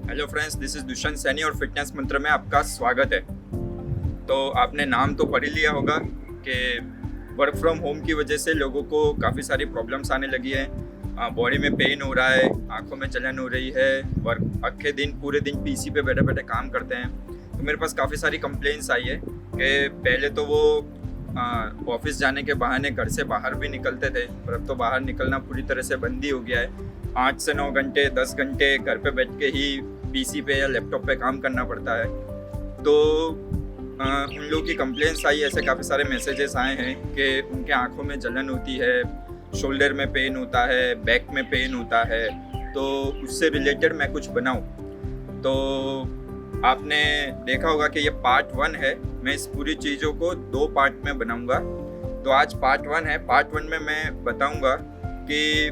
Hello friends, this is Dushyant Saini और fitness मंत्र में आपका स्वागत है। तो आपने नाम तो पढ़ ही लिया होगा कि वर्क फ्रॉम होम की वजह से लोगों को काफ़ी सारी प्रॉब्लम्स आने लगी है। बॉडी में पेन हो रहा है, आंखों में जलन हो रही है, वर्क आखे दिन पूरे दिन पीसी पे बैठे बैठे काम करते हैं। तो मेरे पास काफ़ी सारी कंप्लेंट्स आई है कि पहले तो वो ऑफिस जाने के बहाने घर से बाहर भी निकलते थे, पर अब तो बाहर निकलना पूरी तरह से बंद ही हो गया है। 8 से 9 घंटे 10 घंटे घर पे बैठ के ही पीसी पे या लैपटॉप पे काम करना पड़ता है। तो उन लोगों की कंप्लेंट्स आई, ऐसे काफ़ी सारे मैसेजेस आए हैं कि उनके आंखों में जलन होती है, शोल्डर में पेन होता है, बैक में पेन होता है। तो उससे रिलेटेड मैं कुछ बनाऊं। तो आपने देखा होगा कि ये पार्ट 1 है। मैं इस पूरी चीज़ों को 2 पार्ट में बनाऊंगा। तो आज पार्ट 1 है। पार्ट 1 में मैं बताऊंगा कि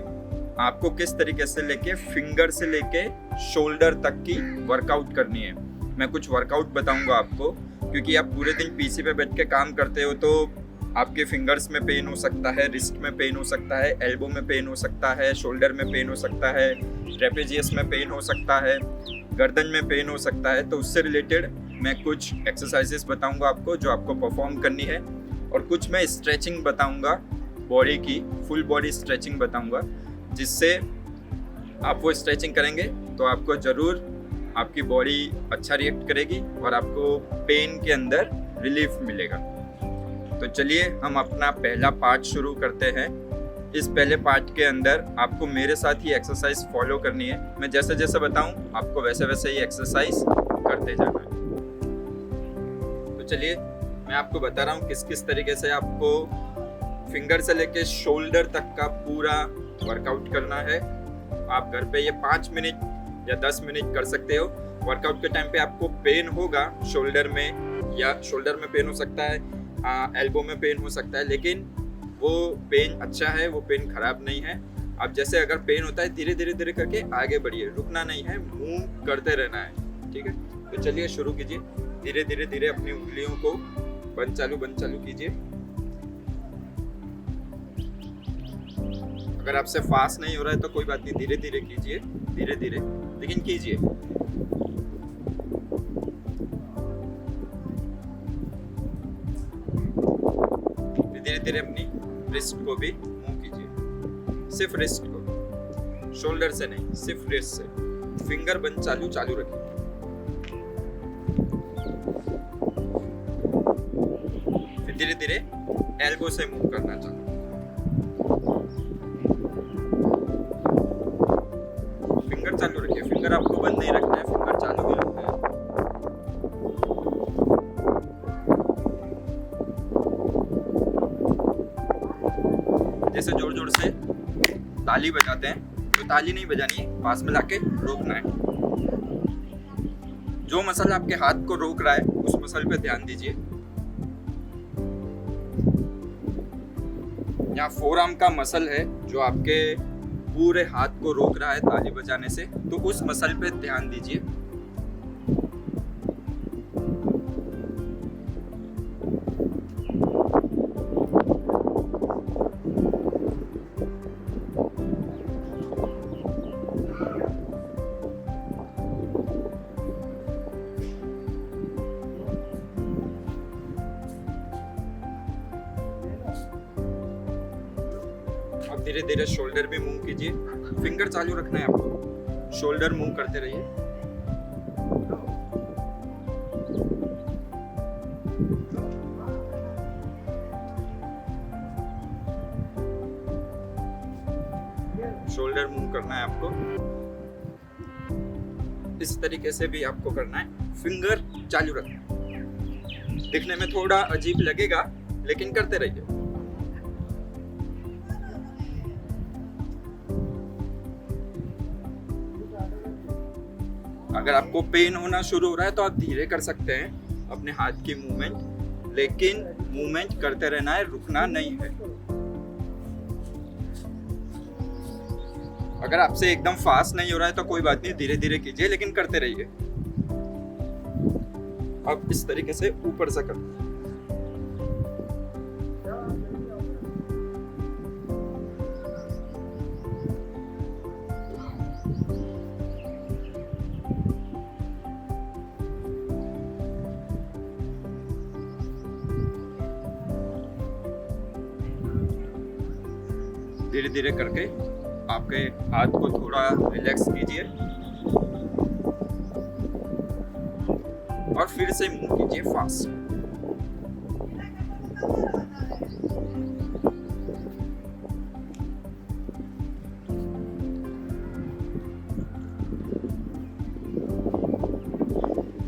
आपको किस तरीके से लेके फिंगर से लेके शोल्डर तक की वर्कआउट करनी है। मैं कुछ वर्कआउट बताऊंगा आपको, क्योंकि आप पूरे दिन पीसी पे बैठ के काम करते हो तो आपके फिंगर्स में पेन हो सकता है, रिस्ट में पेन हो सकता है, एल्बो में पेन हो सकता है, शोल्डर में पेन हो सकता है, ट्रेपेजियस में पेन हो सकता है, गर्दन में पेन हो सकता है। तो उससे रिलेटेड मैं कुछ एक्सरसाइजेस बताऊंगा आपको जो आपको परफॉर्म करनी है, और कुछ मैं स्ट्रेचिंग बताऊंगा, बॉडी की फुल बॉडी स्ट्रेचिंग बताऊंगा, जिससे आप वो स्ट्रेचिंग करेंगे तो आपको ज़रूर आपकी बॉडी अच्छा रिएक्ट करेगी और आपको पेन के अंदर रिलीफ मिलेगा। तो चलिए हम अपना पहला पार्ट शुरू करते हैं। इस पहले पार्ट के अंदर आपको मेरे साथ ही एक्सरसाइज फॉलो करनी है। मैं जैसे जैसे बताऊं आपको वैसे वैसे ही एक्सरसाइज करते जाना है। तो चलिए मैं आपको बता रहा हूँ किस किस तरीके से आपको फिंगर से लेके शोल्डर तक का पूरा वर्कआउट करना है। आप घर पे ये 5 मिनट या 10 मिनट कर सकते हो। वर्कआउट के टाइम पे आपको पेन होगा शोल्डर में, या शोल्डर में पेन हो सकता है, एल्बो में पेन हो सकता है, लेकिन वो पेन अच्छा है, वो पेन खराब नहीं है। आप जैसे अगर पेन होता है धीरे धीरे धीरे करके आगे बढ़िए, रुकना नहीं है, मूव करते रहना है, ठीक है। तो चलिए शुरू कीजिए। धीरे धीरे धीरे अपनी उंगलियों को बंद चालू कीजिए। अगर आपसे फास्ट नहीं हो रहा है तो कोई बात नहीं, धीरे धीरे कीजिए, धीरे धीरे लेकिन कीजिए। धीरे धीरे अपनी रिस्ट को भी मूव कीजिए, सिर्फ रिस्ट को, शोल्डर से नहीं, सिर्फ रिस्ट से। फिंगर बंद चालू रखिए। फिर धीरे धीरे एल्बो से मूव करना चालू। चालू रखिए, फिंगर आपको बंद नहीं रखना है, फिंगर चालू ही रखना है। जैसे जोर जोर से ताली बजाते हैं तो ताली नहीं बजानी है, पास में लाके रोकना है। जो मसल आपके हाथ को रोक रहा है उस मसल पे ध्यान दीजिए। यहाँ फोरआर्म का मसल है जो आपके पूरे हाथ को रोक रहा है ताली बजाने से, तो उस मसल पे ध्यान दीजिए। अब धीरे धीरे शोल्डर भी मूव कीजिए। फिंगर चालू रखना है आपको, शोल्डर मूव करते रहिए। शोल्डर मूव करना है आपको, इस तरीके से भी आपको करना है। फिंगर चालू रखना है। दिखने में थोड़ा अजीब लगेगा लेकिन करते रहिए। अगर आपको पेन होना शुरू हो रहा है तो आप धीरे कर सकते हैं अपने हाथ की मूवमेंट, लेकिन मूवमेंट करते रहना है, रुकना नहीं है। अगर आपसे एकदम फास्ट नहीं हो रहा है तो कोई बात नहीं, धीरे धीरे कीजिए लेकिन करते रहिए। अब इस तरीके से ऊपर से करते हैं। धीरे धीरे करके आपके हाथ को थोड़ा रिलैक्स कीजिए और फिर से मूव कीजिए फास्ट।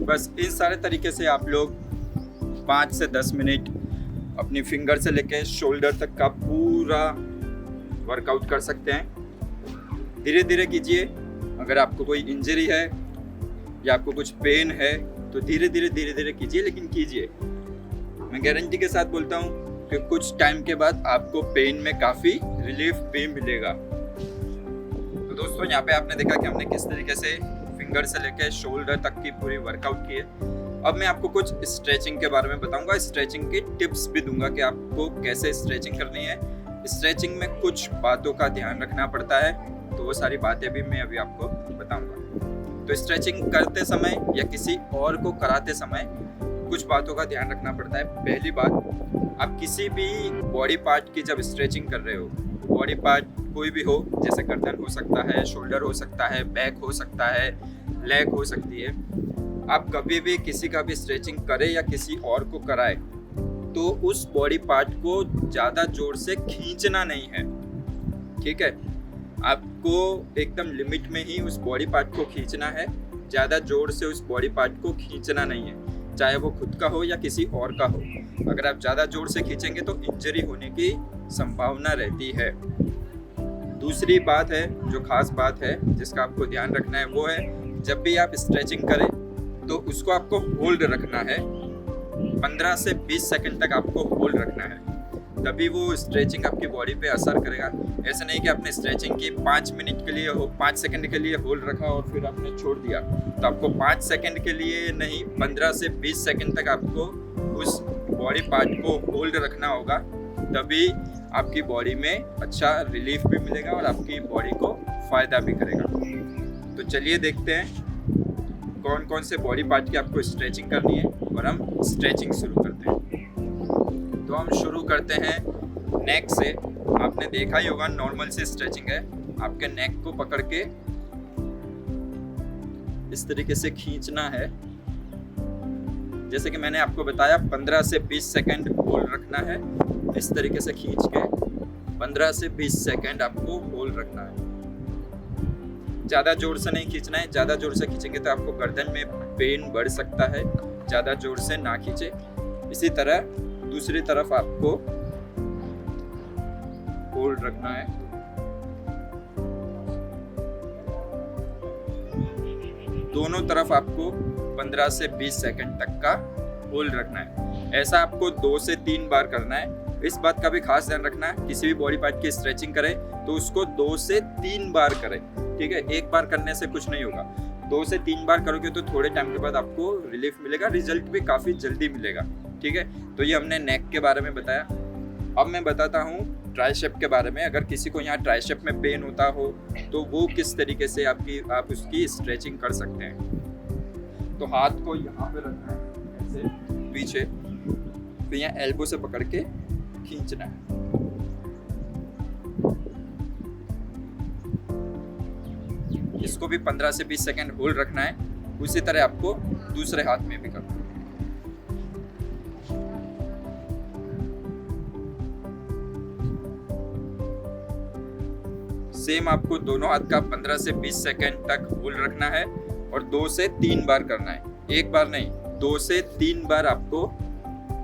बस इस सारे तरीके से आप लोग 5 से 10 मिनट अपनी फिंगर से लेके शोल्डर तक का पूरा वर्कआउट कर सकते हैं। धीरे धीरे कीजिए। अगर आपको कोई इंजरी है या आपको कुछ पेन है तो धीरे धीरे कीजिए, लेकिन कीजिए। मैं गारंटी के साथ बोलता हूँ कि कुछ टाइम के बाद आपको पेन में काफ़ी रिलीफ भी मिलेगा। तो दोस्तों, यहाँ पे आपने देखा कि हमने किस तरीके से फिंगर से लेकर शोल्डर तक की पूरी वर्कआउट की है। अब मैं आपको कुछ स्ट्रेचिंग के बारे में बताऊंगा, स्ट्रेचिंग की टिप्स भी दूंगा कि आपको कैसे स्ट्रेचिंग करनी है। स्ट्रेचिंग में कुछ बातों का ध्यान रखना पड़ता है, तो वो सारी बातें भी मैं अभी आपको बताऊंगा। तो स्ट्रेचिंग करते समय या किसी और को कराते समय कुछ बातों का ध्यान रखना पड़ता है। पहली बात, आप किसी भी बॉडी पार्ट की जब स्ट्रेचिंग कर रहे हो, बॉडी पार्ट कोई भी हो, जैसे गर्दन हो सकता है, शोल्डर हो सकता है, बैक हो सकता है, लेग हो सकती है, आप कभी भी किसी का भी स्ट्रेचिंग करें या किसी और को कराए तो उस बॉडी पार्ट को ज़्यादा जोर से खींचना नहीं है, ठीक है। आपको एकदम लिमिट में ही उस बॉडी पार्ट को खींचना है, ज़्यादा जोर से उस बॉडी पार्ट को खींचना नहीं है, चाहे वो खुद का हो या किसी और का हो। अगर आप ज़्यादा जोर से खींचेंगे तो इंजरी होने की संभावना रहती है। दूसरी बात है, जो खास बात है जिसका आपको ध्यान रखना है, वो है जब भी आप स्ट्रेचिंग करें तो उसको आपको होल्ड रखना है। 15 से 20 सेकंड तक आपको होल्ड रखना है, तभी वो स्ट्रेचिंग आपकी बॉडी पे असर करेगा। ऐसा नहीं कि आपने स्ट्रेचिंग की 5 मिनट के लिए 5 सेकंड के लिए होल्ड रखा और फिर आपने छोड़ दिया, तो आपको 5 सेकंड के लिए नहीं, 15 से 20 सेकंड तक आपको उस बॉडी पार्ट को होल्ड रखना होगा, तभी आपकी बॉडी में अच्छा रिलीफ भी मिलेगा और आपकी बॉडी को फ़ायदा भी करेगा। तो चलिए देखते हैं कौन कौन से बॉडी पार्ट की आपको स्ट्रेचिंग करनी है और हम स्ट्रेचिंग शुरू करते हैं। तो हम शुरू करते हैं नेक से। आपने देखा ही होगा, नॉर्मल से स्ट्रेचिंग है। आपके नेक को पकड़ के इस तरीके से खींचना है, जैसे कि मैंने आपको बताया 15 से 20 सेकंड होल्ड रखना है। इस तरीके से खींच के 15 से 20 सेकंड आपको होल्ड रखना है। ज़्यादा जोर से नहीं खींचना है, ज़्यादा जोर से खींचेंगे तो आपको गर्दन में पेन बढ़ सकता है, ज़्यादा जोर से ना खींचे। इसी तरह दूसरी तरफ आपको होल्ड रखना है। दोनों तरफ आपको 15 से 20 सेकंड तक का होल्ड रखना है। ऐसा आपको 2 से 3 बार करना है। इस बात का भी खास ध्यान रखना है, किसी भी बॉडी पार्ट की स्ट्रेचिंग करें तो उसको 2 से 3 बार करें, ठीक है। एक बार करने से कुछ नहीं होगा, 2 से 3 बार करोगे तो थोड़े टाइम के बाद आपको रिलीफ मिलेगा, रिजल्ट भी काफ़ी जल्दी मिलेगा, ठीक है। तो ये हमने नेक के बारे में बताया। अब मैं बताता हूँ ट्राइसेप के बारे में। अगर किसी को यहाँ ट्राइसेप में पेन होता हो तो वो किस तरीके से आप उसकी स्ट्रेचिंग कर सकते हैं। तो हाथ को यहाँ पे रखना है, ऐसे पीछे, फिर यहाँ एल्बो से पकड़ के खींचना है। इसको भी 15 से 20 सेकंड होल्ड रखना है। उसी तरह आपको दूसरे हाथ में भी करना है। सेम आपको दोनों हाथ का 15 से 20 सेकंड तक होल्ड रखना है और 2 से 3 बार करना है, एक बार नहीं, 2 से 3 बार आपको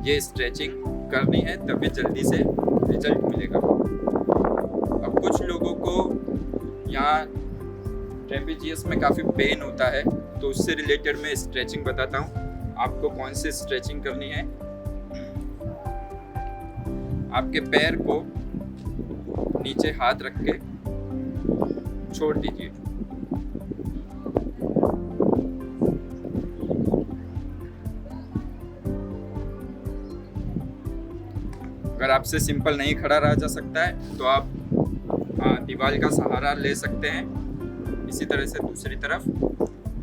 ये स्ट्रेचिंग करनी है, तभी जल्दी से रिजल्ट मिलेगा। अब कुछ लोगों को यहाँ ट्रेपेजियस में काफ़ी पेन होता है, तो उससे रिलेटेड मैं स्ट्रेचिंग बताता हूँ आपको कौन सी स्ट्रेचिंग करनी है। आपके पैर को नीचे हाथ रख के छोड़ दीजिए। अगर आपसे सिंपल नहीं खड़ा रहा जा सकता है तो आप दीवार का सहारा ले सकते हैं। इसी तरह से दूसरी तरफ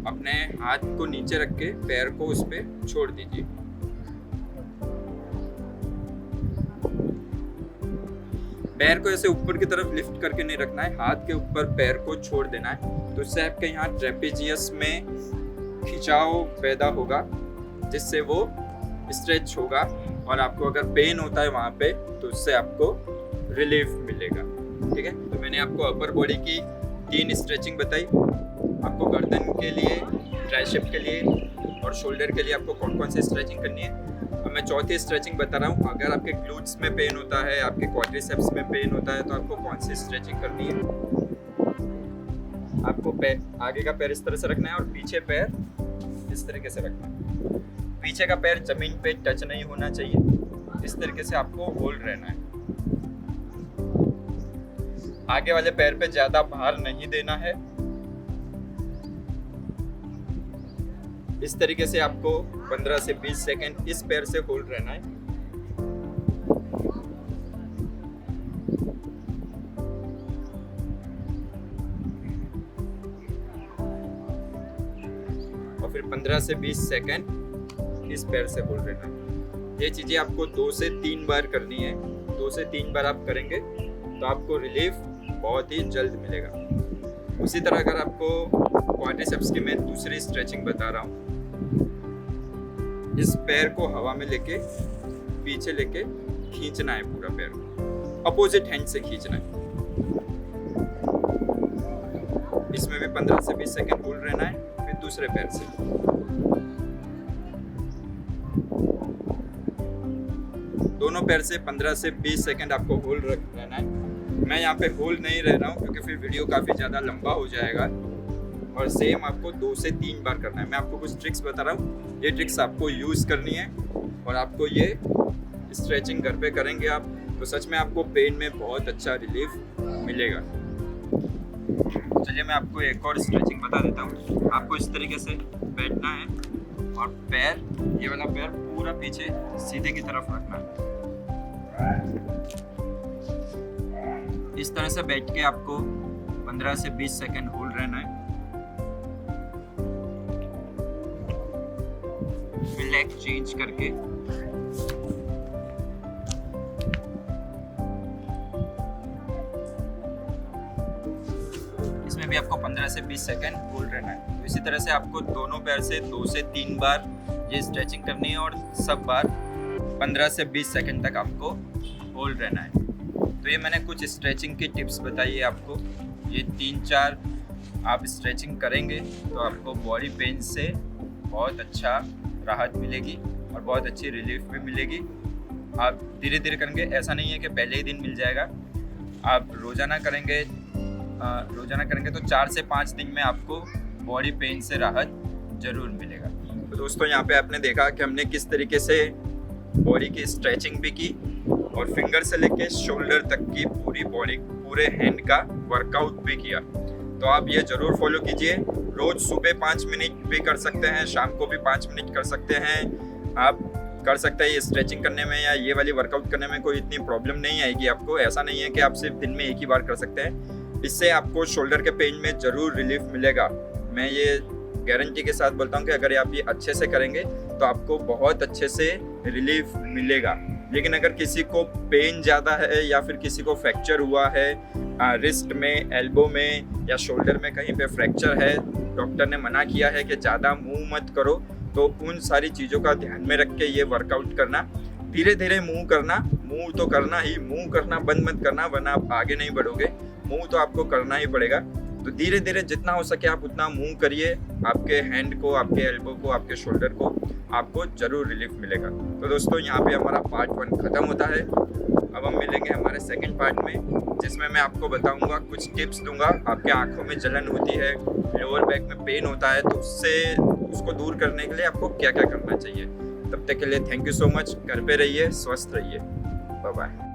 अपने हाथ को नीचे रख के पैर को उस पे छोड़ दीजिए। पैर को ऐसे ऊपर की तरफ लिफ्ट करके नहीं रखना है, हाथ के ऊपर पैर को छोड़ देना है। तो इससे आपके यहाँ ट्रेपेजियस में खिंचाव पैदा होगा, जिससे वो स्ट्रेच होगा, और आपको अगर पेन होता है वहाँ पे तो उससे आपको रिलीफ मिलेगा। ठीक है, तो मैंने आपको अपर बॉडी की 3 स्ट्रेचिंग बताई। आपको गर्दन के लिए, ट्राइसेप के लिए और शोल्डर के लिए आपको कौन कौन सी स्ट्रेचिंग करनी है। अब मैं चौथी स्ट्रेचिंग बता रहा हूँ। अगर आपके ग्लूट्स में पेन होता है, आपके क्वाड्रिसेप्स में पेन होता है, तो आपको कौन सी स्ट्रेचिंग करनी है। आपको पैर, आगे का पैर इस तरह से रखना है और पीछे पैर इस तरीके से रखना है। पीछे का पैर जमीन पे टच नहीं होना चाहिए, इस तरीके से आपको होल्ड रहना है। आगे वाले पैर पे ज्यादा भार नहीं देना है। इस तरीके से आपको 15 से 20 सेकंड इस पैर से होल्ड रहना है। और फिर 15 से 20 सेकंड इस पैर से होल्ड रहना है। ये चीजें आपको 2 से 3 बार करनी है। 2 से 3 बार आप करेंगे तो आपको रिलीफ बहुत ही जल्द मिलेगा। उसी तरह अगर आपको क्वाड्रिसेप्स की मैं दूसरी स्ट्रेचिंग बता रहा हूँ। इस पैर को हवा में लेके पीछे लेके खींचना है, पूरा पैर अपोजिट हैंड से खींचना है। इसमें भी 15 से 20 सेकंड होल्ड रहना है। फिर दूसरे पैर से दोनों पैर से 15 से 20 सेकंड आपको होल्ड रहना है। मैं यहाँ पे होल्ड नहीं रह रहा हूँ क्योंकि फिर वीडियो काफ़ी ज़्यादा लंबा हो जाएगा। और सेम आपको 2 से 3 बार करना है। मैं आपको कुछ ट्रिक्स बता रहा हूँ, ये ट्रिक्स आपको यूज़ करनी है और आपको ये स्ट्रेचिंग घर पे करेंगे आप तो सच में आपको पेन में बहुत अच्छा रिलीफ मिलेगा। चलिए मैं आपको एक और स्ट्रेचिंग बता देता हूँ। आपको इस तरीके से बैठना है और पैर, ये वाला पैर पूरा पीछे सीधे की तरफ रखना है। इस तरह से बैठ के आपको 15 से 20 सेकंड होल्ड रहना है। लेग चेंज करके इसमें भी आपको 15 से 20 सेकंड होल्ड रहना है। तो इसी तरह से आपको दोनों पैर से 2 से 3 बार ये स्ट्रेचिंग करनी है और सब बार 15 से 20 सेकंड तक आपको होल्ड रहना है। तो ये मैंने कुछ स्ट्रेचिंग की टिप्स बताई है आपको। ये 3-4 आप स्ट्रेचिंग करेंगे तो आपको बॉडी पेन से बहुत अच्छा राहत मिलेगी और बहुत अच्छी रिलीफ भी मिलेगी। आप धीरे धीरे करेंगे, ऐसा नहीं है कि पहले ही दिन मिल जाएगा। आप रोज़ाना करेंगे तो 4 से 5 दिन में आपको बॉडी पेन से राहत ज़रूर मिलेगा। तो दोस्तों यहाँ पे आपने देखा कि हमने किस तरीके से बॉडी की स्ट्रेचिंग भी की और फिंगर से लेके शोल्डर तक की पूरी बॉडी, पूरे हैंड का वर्कआउट भी किया। तो आप ये ज़रूर फॉलो कीजिए। रोज़ सुबह 5 मिनट भी कर सकते हैं, शाम को भी 5 मिनट कर सकते हैं। आप कर सकते हैं ये स्ट्रेचिंग करने में या ये वाली वर्कआउट करने में कोई इतनी प्रॉब्लम नहीं आएगी आपको। ऐसा नहीं है कि आप सिर्फ दिन में एक ही बार कर सकते हैं। इससे आपको शोल्डर के पेन में ज़रूर रिलीफ मिलेगा। मैं ये गारंटी के साथ बोलता हूँ कि अगर आप ये अच्छे से करेंगे तो आपको बहुत अच्छे से रिलीफ मिलेगा। लेकिन अगर किसी को पेन ज़्यादा है या फिर किसी को फ्रैक्चर हुआ है रिस्ट में, एल्बो में या शोल्डर में कहीं पे फ्रैक्चर है, डॉक्टर ने मना किया है कि ज़्यादा मूव मत करो, तो उन सारी चीज़ों का ध्यान में रख के ये वर्कआउट करना। धीरे धीरे मूव करना, मूव तो करना ही, मूव करना बंद मत करना वरना आप आगे नहीं बढ़ोगे। मूव तो आपको करना ही पड़ेगा। तो धीरे धीरे जितना हो सके आप उतना मूव करिए। आपके हैंड को, आपके एल्बो को, आपके शोल्डर को आपको ज़रूर रिलीफ मिलेगा। तो दोस्तों यहाँ पे हमारा पार्ट 1 ख़त्म होता है। अब हम मिलेंगे हमारे सेकंड पार्ट में, जिसमें मैं आपको बताऊंगा, कुछ टिप्स दूंगा। आपके आंखों में जलन होती है, लोअर बैक में पेन होता है, तो उसको दूर करने के लिए आपको क्या क्या करना चाहिए। तब तक के लिए थैंक यू सो मच। घर पे रहिए, स्वस्थ रहिए। Bye bye.